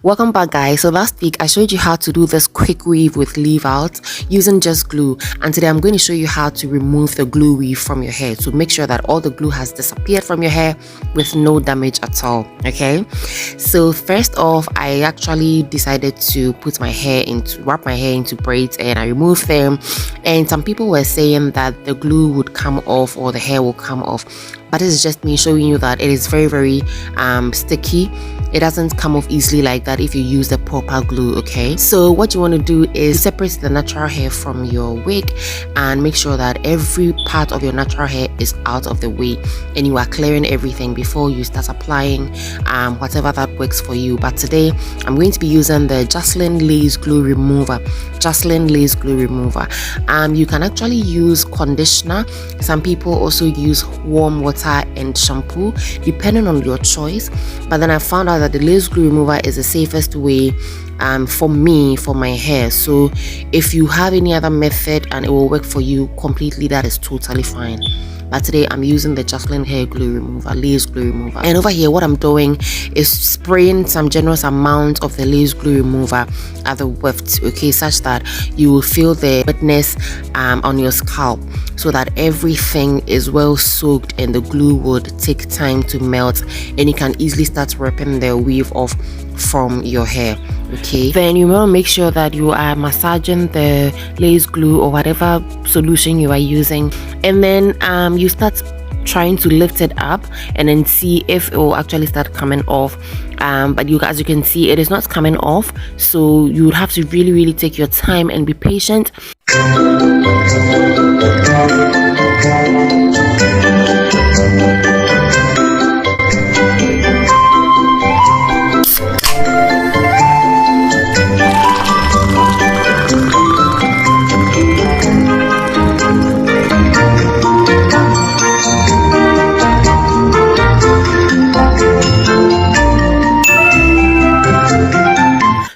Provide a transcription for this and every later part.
Welcome back, guys. So last week I showed you how to do this quick weave with leave out using just glue, and today I'm going to show you how to remove the glue weave from your hair to make sure that all the glue has disappeared from your hair with no damage at all. Okay, so first off, I actually decided to wrap my hair into braids, and I removed them, and some people were saying that the glue would come off or the hair will come off, but this is just me showing you that it is very sticky. It doesn't come off easily like that if you use the proper glue. Okay, so what you want to do is separate the natural hair from your wig and make sure that every part of your natural hair is out of the way and you are clearing everything before you start applying whatever that works for you. But today I'm going to be using the Justlin lace glue remover. You can actually use conditioner. Some people also use warm water and shampoo depending on your choice, but then I found out that the lace glue remover is the safest way for my hair. So if you have any other method and it will work for you completely, that is totally fine. But today I'm using the Justlin hair glue remover, lace glue remover. And over here what I'm doing is spraying some generous amount of the lace glue remover at the weft, okay, such that you will feel the wetness on your scalp, so that everything is well soaked and the glue would take time to melt and you can easily start ripping the weave off from your hair. Okay, then you want to make sure that you are massaging the lace glue or whatever solution you are using, and then you start trying to lift it up and then see if it will actually start coming off. But as you can see, it is not coming off, so you would have to really take your time and be patient.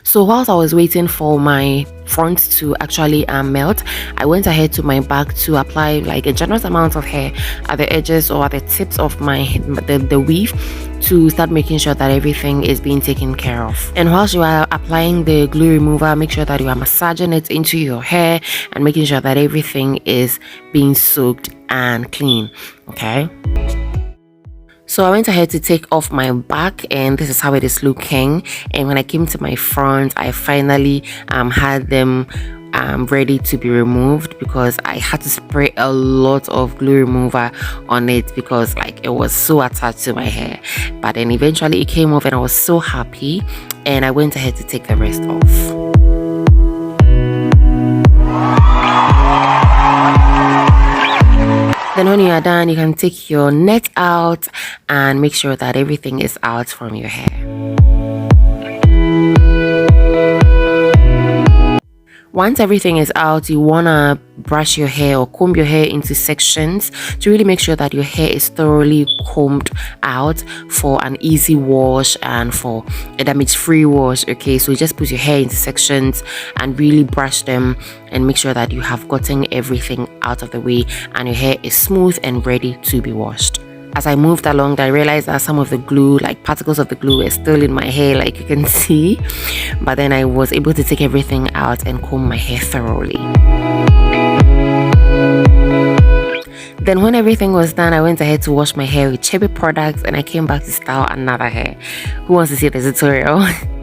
So whilst I was waiting for my front to actually melt, I went ahead to my back to apply like a generous amount of hair at the edges or at the tips of the weave to start making sure that everything is being taken care of. And whilst you are applying the glue remover, make sure that you are massaging it into your hair and making sure that everything is being soaked and clean. Okay, so I went ahead to take off my back, and this is how it is looking. And when I came to my front, I finally had them ready to be removed, because I had to spray a lot of glue remover on it because like it was so attached to my hair. But then eventually it came off and I was so happy, and I went ahead to take the rest off. Then when you are done, you can take your net out and make sure that everything is out from your hair. Once everything is out, you want to brush your hair or comb your hair into sections to really make sure that your hair is thoroughly combed out for an easy wash and for a damage-free wash. Okay, so just put your hair into sections and really brush them and make sure that you have gotten everything out of the way and your hair is smooth and ready to be washed. As I moved along, I realized that some of the glue, like particles of the glue, were still in my hair, like you can see. But then I was able to take everything out and comb my hair thoroughly. Then when everything was done, I went ahead to wash my hair with Chebe products, and I came back to style another hair. Who wants to see the tutorial?